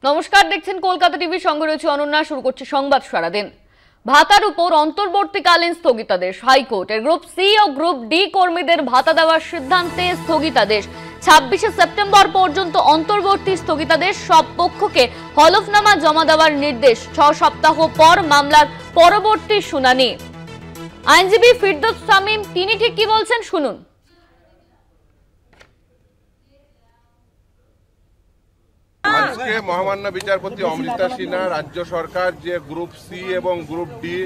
নমস্কার, দেখছেন কলকাতা টিভি, সঙ্গে রয়েছে অনন্যা। শুরু করছে সংবাদ সারাদিন। ভাতার উপর অন্তর্বর্তীকালীন স্থগিতাদেশ। হাইকোর্টের গ্রুপ সি ও গ্রুপ ডি কর্মীদের ভাতা দেওয়ার সিদ্ধান্তে স্থগিতাদেশ। 26শে সেপ্টেম্বর পর্যন্ত অন্তর্বর্তী স্থগিতাদেশ। সব পক্ষকে হলফনামা জমা দেওয়ার নির্দেশ। 6 সপ্তাহ পর মামলার পরবর্তী শুনানি। আইনজীবী ফিরদৌস শামীম তিনি ঠিক কি বলছেন শুনুন। আজকে মহামান্য বিচারপতি অমৃতা সিনহা রাজ্য সরকার যে গ্রুপ সি এবং গ্রুপ ডি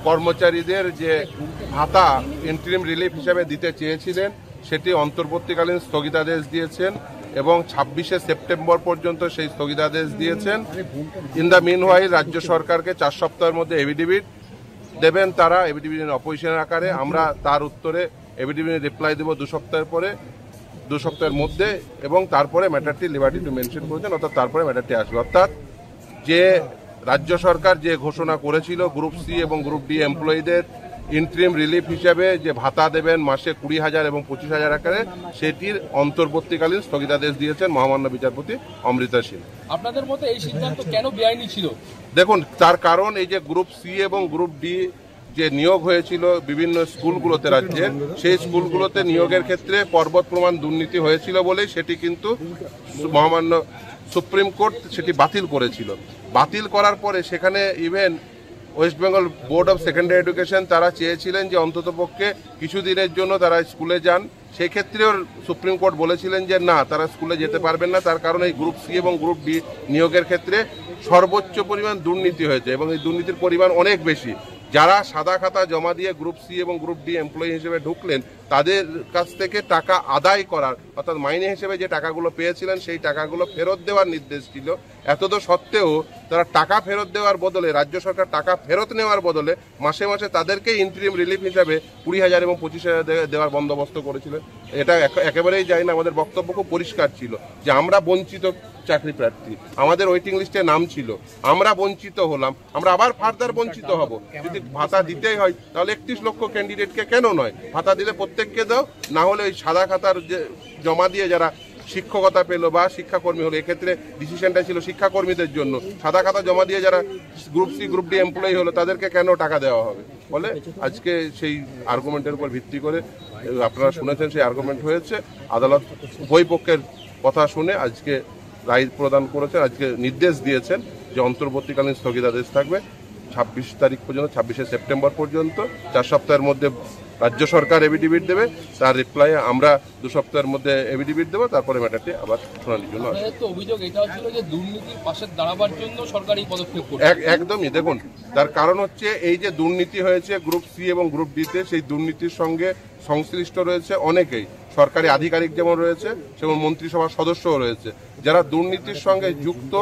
কর্মচারীদের যে ভাতা ইন্টারিম রিলিফ হিসেবে দিতে চেয়েছিলেন সেটি অন্তর্বর্তীকালীন স্থগিতাদেশ দিয়েছেন এবং 26শে সেপ্টেম্বর পর্যন্ত সেই স্থগিতাদেশ দিয়েছেন। ইন দ্য মিনওয়াইল রাজ্য সরকারকে 4 সপ্তাহের মধ্যে এফিডেভিট দেবেন তারা, এফিডেভিট অপোজিশনের আকারে। আমরা তার উত্তরে এফিডেভিট রিপ্লাই দেব 2 সপ্তাহের পরে, 2 সপ্তাহের মধ্যে, এবং তারপরে ম্যাটারটি লিবার্টি টু মেনশন করেছেন, অর্থাৎ তারপরে ম্যাটারটি আসবে। অর্থাৎ যে রাজ্য সরকার যে ঘোষণা করেছিল গ্রুপ সি এবং গ্রুপ ডি এমপ্লয়ীদের ইন্টারিম রিলিফ হিসাবে যে ভাতা দেবেন মাসে 20,000 এবং 25,000 আকারে, সেটির অন্তর্বর্তীকালীন স্থগিতাদেশ দিয়েছেন মহামান্য বিচারপতি অমৃতা সিনহা। আপনাদের মতে এই সিদ্ধান্ত কেন বেআইনি ছিল? দেখুন, তার কারণ এই যে গ্রুপ সি এবং গ্রুপ ডি যে নিয়োগ হয়েছিল বিভিন্ন স্কুলগুলোতে রাজ্যের, সেই স্কুলগুলোতে নিয়োগের ক্ষেত্রে পর্বত প্রমাণ দুর্নীতি হয়েছিল বলেই সেটি কিন্তু মহামান্য সুপ্রিম কোর্ট সেটি বাতিল করেছিল। বাতিল করার পরে সেখানে even West Bengal board of secondary education তারা চেয়েছিলেন যে অন্ততপক্ষে কিছুদিনের জন্য তারা স্কুলে যান। সেই ক্ষেত্রেও সুপ্রিম কোর্ট বলেছিলেন যে না, তারা স্কুলে যেতে পারবেন না। তার কারণ এই গ্রুপ সি এবং গ্রুপ ডি নিয়োগের ক্ষেত্রে সর্বোচ্চ পরিমাণ দুর্নীতি হয়েছে এবং এই দুর্নীতির পরিমাণ অনেক বেশি। যারা সাদা খাতা জমা দিয়ে গ্রুপ সি এবং গ্রুপ ডি এমপ্লয়ি হিসেবে ঢুকলেন, তাদের কাছ থেকে টাকা আদায় করার, অর্থাৎ মাইনে হিসেবে যে টাকাগুলো পেয়েছিলেন সেই টাকাগুলো ফেরত দেওয়ার নির্দেশ ছিল। এতদ সত্ত্বেও তারা টাকা ফেরত দেওয়ার বদলে, রাজ্য সরকার টাকা ফেরত নেওয়ার বদলে মাসে মাসে তাদেরকে ইন্টারিম রিলিফ হিসাবে 20,000 এবং 25,000 দেওয়ার বন্দোবস্ত করেছিলেন। এটা একেবারেই যায় না। আমাদের বক্তব্য খুব পরিষ্কার ছিল যে আমরা বঞ্চিত চাকরি প্রার্থী, আমাদের ওয়েটিং লিস্টে নাম ছিল, আমরা বঞ্চিত হলাম, আমরা আবার ফার্দার বঞ্চিত হব। যদি ভাতা দিতেই হয় তাহলে 31 লক্ষ ক্যান্ডিডেটকে কেন নয়, ভাতা দিলে প্রত্যেককে দাও, না হলে ওই সাদা খাতার যে জমা দিয়ে যারা শিক্ষকতা পেলো বা শিক্ষাকর্মী হলো, এক্ষেত্রে ডিসিশনটা ছিল শিক্ষাকর্মীদের জন্য, সাদা খাতা জমা দিয়ে যারা group C group D employee হলো তাদেরকে কেন টাকা দেওয়া হবে বলে আজকে সেই আর্গুমেন্টের উপর ভিত্তি করে আপনারা শুনেছেন সেই আর্গুমেন্ট হয়েছে। আদালত উভয় পক্ষের কথা শুনে আজকে রায় প্রদান করেছেন, আজকে নির্দেশ দিয়েছেন যে অন্তর্বর্তীকালীন স্থগিতাদেশ থাকবে 26 তারিখ পর্যন্ত, 26শে সেপ্টেম্বর পর্যন্ত। 4 সপ্তাহের মধ্যে রাজ্য সরকার এফিডেভিট দেবে, তার রিপ্লাই আমরা 2 সপ্তাহের মধ্যে এফিডেভিট দেবো, তারপরে ম্যাটারটি আবার শুনানির জন্য আসবে। অভিযোগ এটা ছিল যে দুর্নীতির পাশে দাঁড়াবার জন্য সরকার এই পদক্ষেপ করছে। একদমই। দেখুন, তার কারণ হচ্ছে এই যে দুর্নীতি হয়েছে গ্রুপ সি এবং গ্রুপ ডিতে, সেই দুর্নীতির সঙ্গে সংশ্লিষ্ট রয়েছে অনেকেই, সরকারি আধিকারিক যেমন রয়েছে সেমন মন্ত্রিসভার সদস্যও রয়েছে। যারা দুর্নীতির সঙ্গে যুক্ত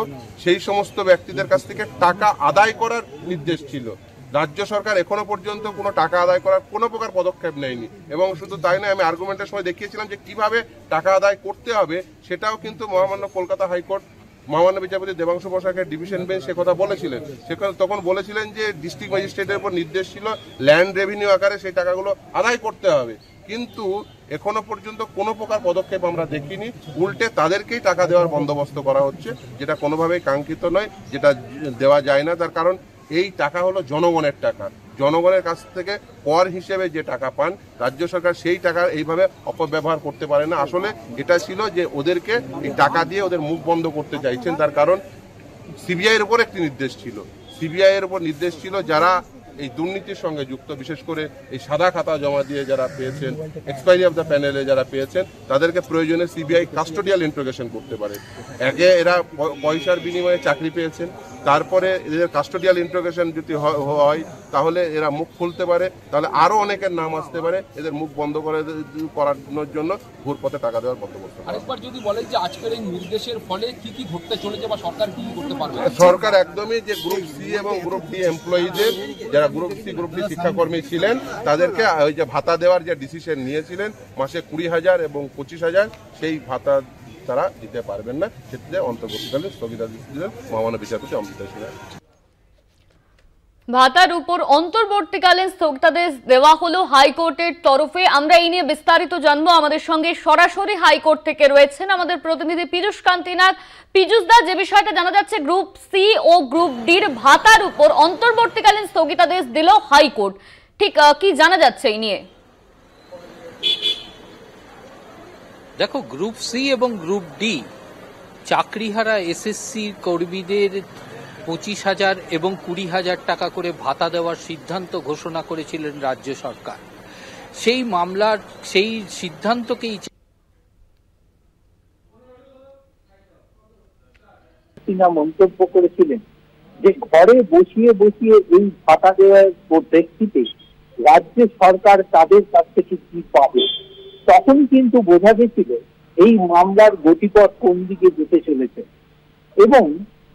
সেই সমস্ত ব্যক্তিদের কাছ থেকে টাকা আদায় করার নির্দেশ ছিল। রাজ্য সরকার এখনো পর্যন্ত কোনো টাকা আদায় করার কোনো প্রকার পদক্ষেপ নেয়নি। এবং শুধু তাই নয়, আমি আর্গুমেন্টের সময় দেখিয়েছিলাম যে কিভাবে টাকা আদায় করতে হবে, সেটাও কিন্তু মহামান্য কলকাতা হাইকোর্ট মহামান্য বিচারপতি দেবাংশু বসাকের ডিভিশন বেঞ্চ সে কথা বলেছিলেন। সেখানে তখন বলেছিলেন যে ডিস্ট্রিক্ট ম্যাজিস্ট্রেটের উপর নির্দেশ ছিল ল্যান্ড রেভিনিউ আকারে সেই টাকাগুলো আদায় করতে হবে, কিন্তু এখনো পর্যন্ত কোনো প্রকার পদক্ষেপ আমরা দেখিনি। উল্টে তাদেরকেই টাকা দেওয়ার বন্দোবস্ত করা হচ্ছে, যেটা কোনোভাবেই কাঙ্ক্ষিত নয়, যেটা দেওয়া যায় না। তার কারণ এই টাকা হলো জনগণের টাকা, জনগণের কাছ থেকে কর হিসেবে যে টাকা পান রাজ্য সরকার, সেই টাকা এইভাবে অপব্যবহার করতে পারে না। আসলে এটা ছিল যে ওদেরকে এই টাকা দিয়ে ওদের মুখ বন্ধ করতে চাইছেন। তার কারণ সিবিআইয়ের উপর একটি নির্দেশ ছিল, সিবিআইয়ের উপর নির্দেশ ছিল যারা এই দুর্নীতির সঙ্গে যুক্ত, বিশেষ করে এই সাদা খাতা জমা দিয়ে যারা পেয়েছেন, এক্সপায়ারি অফ দ্য প্যানেলে যারা পেয়েছেন, তাদেরকে প্রয়োজনে সিবিআই কাস্টোডিয়াল ইন্ট্রোগেশন করতে পারে। আগে এরা পয়সার বিনিময়ে চাকরি পেয়েছেন, তারপরে এদের কাস্টোডিয়াল ইন্ট্রোগেশন যদি হয় তাহলে এরা মুখ খুলতে পারে, তাহলে আরও অনেকের নাম আসতে পারে। এদের মুখ বন্ধ করানোর জন্য ঘুরপথে টাকা দেওয়ার বন্দোবস্ত। আরেকবার যদি বলেন যে আজকের এই নির্দেশের ফলে কি কি ঘটতে চলেছে বা সরকার কি করতে পারবে? সরকার একদমই যে গ্রুপ সি এবং গ্রুপ ডি এমপ্লয়ীদের, যারা গ্রুপ সি গ্রুপ ডি শিক্ষাকর্মী ছিলেন, তাদেরকে ওই যে ভাতা দেওয়ার যে ডিসিশন নিয়েছিলেন মাসে 20,000 এবং 25,000, সেই ভাতা তারা দিতে পারবেন না। ক্ষেত্রে অন্তর্বর্তীকালীন স্থগিতাদেশ দিলেন মহামান্য বিচারপতি অমৃতা সিনহা। ভাতার উপর অন্তর্বর্তীকালীন স্থগিতাদেশ দেওয়া হলো হাইকোর্টের তরফে। আমরা এই নিয়ে বিস্তারিত জানবো। আমাদের সঙ্গে সরাসরি হাইকোর্ট থেকে রয়েছেন আমাদের প্রতিনিধি পীযূষ কান্তি নাগ। পীযূষ দা, যে বিষয়টা জানা যাচ্ছে, গ্রুপ সি ও গ্রুপ ডির ভাতার উপর অন্তর্বর্তীকালীন স্থগিতাদেশ দিল হাইকোর্ট, ঠিক কি জানা যাচ্ছে এই নিয়ে? দেখো, গ্রুপ সি এবং গ্রুপ ডি চাকরিহারা এসএসসি কর্মীদের 25,000 এবং 20,000 টাকা করে ভাতা দেওয়ার সিদ্ধান্ত ঘোষণা করেছিলেন রাজ্য সরকার। সেই মামলার সেই সিদ্ধান্তকেই মন্তব্য করেছিলেন যে ঘরে বসিয়ে বসিয়ে এই ভাতা দেওয়ার প্রেক্ষিতে রাজ্য সরকার তাদের কাছ থেকে কি পাবে। তখন কিন্তু বোঝা গেছিল এই মামলার গতিপথ কোন দিকে যেতে চলেছে, এবং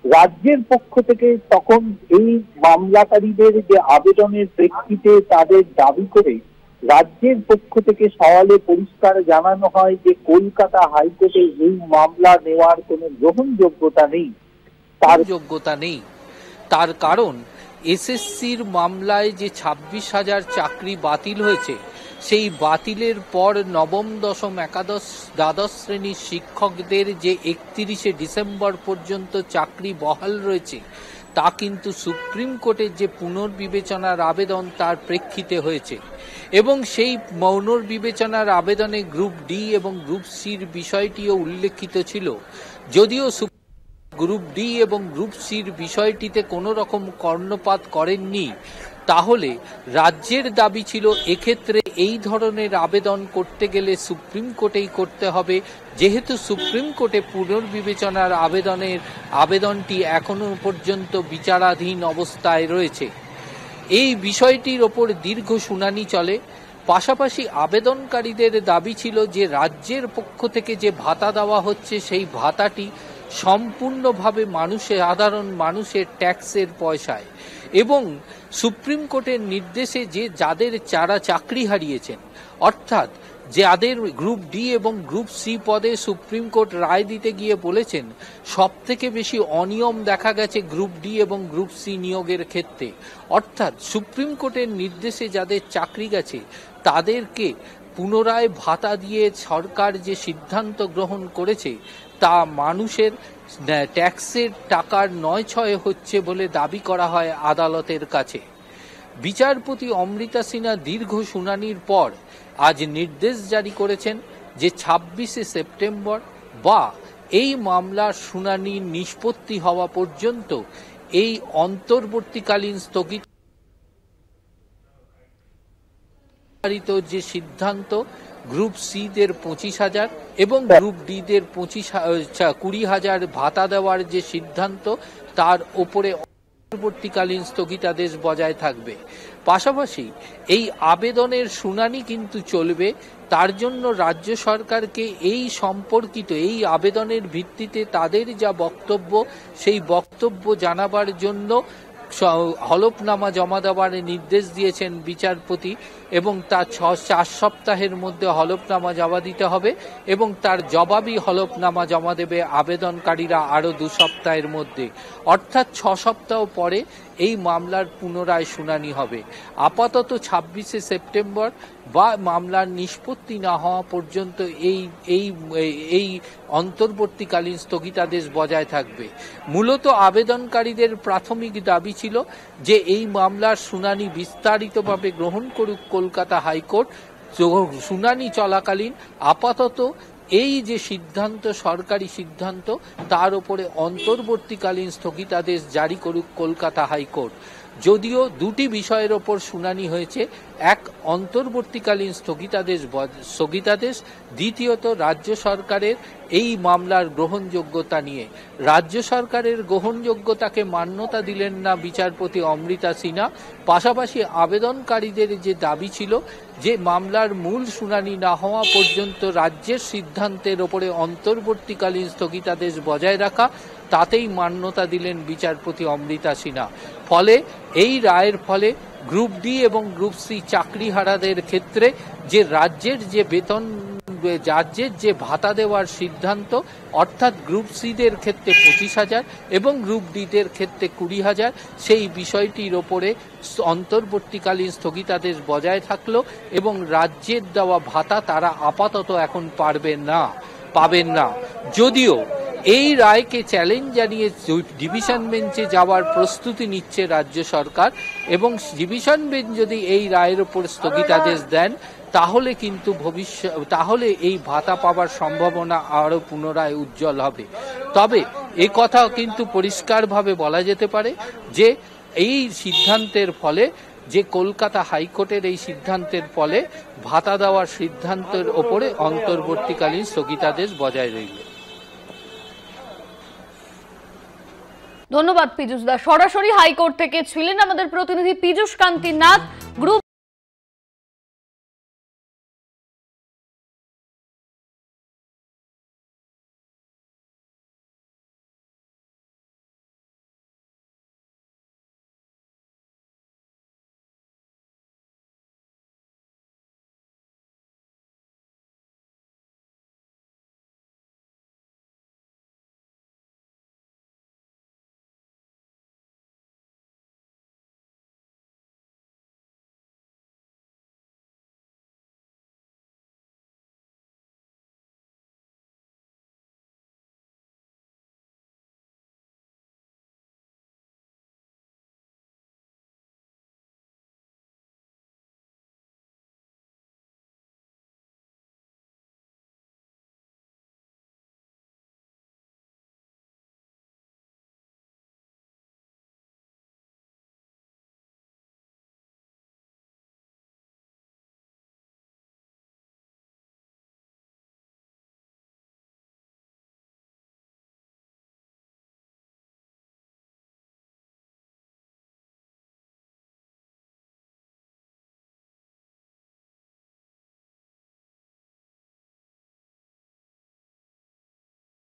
রাজ্যের পক্ষ থেকে তখন এই মামলাকারীদের যে আবেদনের প্রেক্ষিতে তাদের দাবি করে রাজ্যের পক্ষ থেকে সওয়ালে পরিষ্কার জানানো হয় যে কলকাতা হাইকোর্টে এই মামলা নেওয়ার কোনো গ্রহণযোগ্যতা নেই। তার কারণ এসএসসির মামলায় যে 26,000 চাকরি বাতিল হয়েছে, সেই বাতিলের পর নবম, দশম, একাদশ, দ্বাদশ শ্রেণীর শিক্ষকদের যে 31শে ডিসেম্বর পর্যন্ত চাকরি বহাল রয়েছে, তা কিন্তু সুপ্রিম কোর্টের যে পুনর্বিবেচনার আবেদন তার প্রেক্ষিতে হয়েছে। এবং সেই পুনর্বিবেচনার আবেদনে গ্রুপ ডি এবং গ্রুপ সির বিষয়টিও উল্লেখিত ছিল। যদিও গ্রুপ ডি এবং গ্রুপ সির বিষয়টিতে কোনো রকম কর্ণপাত করেননি, তাহলে রাজ্যের দাবি ছিল এক্ষেত্রে এই ধরনের আবেদন করতে গেলে সুপ্রিম কোর্টেই করতে হবে, যেহেতু সুপ্রিম কোর্টে পুনর্বিবেচনার আবেদনটি এখনো পর্যন্ত বিচারাধীন অবস্থায় রয়েছে। এই বিষয়টির ওপর দীর্ঘ শুনানি চলে। পাশাপাশি আবেদনকারীদের দাবি ছিল যে রাজ্যের পক্ষ থেকে যে ভাতা দেওয়া হচ্ছে, সেই ভাতাটি সম্পূর্ণভাবে সাধারণ মানুষের ট্যাক্সের পয়সায়, এবং সুপ্রিম কোর্টের নির্দেশে যে যারা চাকরি হারিয়েছেন, অর্থাৎ যাদের গ্রুপ ডি এবং গ্রুপ সি পদে সুপ্রিম কোর্ট রায় দিতে গিয়ে বলেছেন সব থেকে বেশি অনিয়ম দেখা গেছে গ্রুপ ডি এবং গ্রুপ সি নিয়োগের ক্ষেত্রে। অর্থাৎ সুপ্রিম কোর্টের নির্দেশে যাদের চাকরি গেছে তাদেরকে পুনরায় ভাতা দিয়ে সরকার যে সিদ্ধান্ত গ্রহণ করেছে, তা মানুষের ট্যাক্সের টাকার নয় হচ্ছে বলে দাবি করা হয় আদালতের কাছে। বিচারপতি অমৃতা সিনহা দীর্ঘ শুনানির পর আজ নির্দেশ জারি করেছেন যে 26শে সেপ্টেম্বর বা এই মামলার শুনানি নিষ্পত্তি হওয়া পর্যন্ত এই অন্তর্বর্তীকালীন স্থগিত যে সিদ্ধান্ত গ্রুপ সি দের 25,000 এবং গ্রুপ ডি দের 20,000 ভাতা দেওয়ার যে সিদ্ধান্ত, তার উপরে পরবর্তীকালীন স্থগিতাদেশ বজায় থাকবে। পাশাপাশি এই আবেদনের শুনানি কিন্তু চলবে। তার জন্য রাজ্য সরকারকে এই সম্পর্কিত এই আবেদনের ভিত্তিতে তাদের যা বক্তব্য, সেই বক্তব্য জানাবার জন্য হলফনামা জমা দেওয়ার নির্দেশ দিয়েছেন বিচারপতি, এবং তার 4 সপ্তাহের মধ্যে হলফনামা জমা দিতে হবে, এবং তার জবাবি হলফনামা জমা দেবে আবেদনকারীরা আরও 2 সপ্তাহের মধ্যে। অর্থাৎ 6 সপ্তাহ পরে এই মামলার পুনরায় শুনানি হবে। আপাতত 26শে সেপ্টেম্বর বা মামলার নিষ্পত্তি না হওয়া পর্যন্ত এই অন্তর্বর্তীকালীন স্থগিতাদেশ বজায় থাকবে। মূলত আবেদনকারীদের প্রাথমিক দাবি ছিল যে এই মামলার শুনানি বিস্তারিতভাবে গ্রহণ করুক কলকাতা হাইকোর্ট। শুনানি চলাকালীন আপাতত এই যে সিদ্ধান্ত, সরকারি সিদ্ধান্ত, তার উপরে অন্তর্বর্তীকালীন স্থগিতাদেশ জারি করুক কলকাতা হাইকোর্ট। যদিও দুটি বিষয়ের ওপর শুনানি হয়েছে, এক অন্তর্বর্তীকালীন স্থগিতাদেশ, দ্বিতীয়ত রাজ্য সরকারের এই মামলার গ্রহণযোগ্যতা নিয়ে। রাজ্য সরকারের গ্রহণযোগ্যতাকে মান্যতা দিলেন না বিচারপতি অমৃতা সিনহা। পাশাপাশি আবেদনকারীদের যে দাবি ছিল যে মামলার মূল শুনানি না হওয়া পর্যন্ত রাজ্যের সিদ্ধান্তের ওপরে অন্তর্বর্তীকালীন স্থগিতাদেশ বজায় রাখা, তাতেই মান্যতা দিলেন বিচারপতি অমৃতা সিনহা। ফলে এই রায়ের ফলে গ্রুপ ডি এবং গ্রুপ সি চাকরিহারাদের ক্ষেত্রে যে রাজ্যের যে বেতন রাজ্যের যে ভাতা দেওয়ার সিদ্ধান্ত, অর্থাৎ গ্রুপ সিদের ক্ষেত্রে 25,000 এবং গ্রুপ ডিদের ক্ষেত্রে 20,000, সেই বিষয়টির ওপরে অন্তর্বর্তীকালীন স্থগিতাদেশ বজায় থাকলো এবং রাজ্যের দেওয়া ভাতা তারা আপাতত এখন পাবেন না। যদিও এই রায়কে চ্যালেঞ্জ জানিয়ে ডিভিশন বেঞ্চে যাওয়ার প্রস্তুতি নিচ্ছে রাজ্য সরকার, এবং ডিভিশন বেঞ্চ যদি এই রায়ের উপর স্থগিতাদেশ দেন তাহলে কিন্তু তাহলে এই ভাতা পাওয়ার সম্ভাবনা আরও পুনরায় উজ্জ্বল হবে। তবে এই কথা কিন্তু পরিষ্কারভাবে বলা যেতে পারে যে এই সিদ্ধান্তের ফলে, যে কলকাতা হাইকোর্টের এই সিদ্ধান্তের ফলে ভাতা দেওয়ার সিদ্ধান্তের ওপরে অন্তর্বর্তীকালীন স্থগিতাদেশ বজায় রইল। ধন্যবাদ পীযূষ দা। সরাসরি হাইকোর্ট থেকে ছিলেন আমাদের প্রতিনিধি পীযূষ কান্তি নাথ।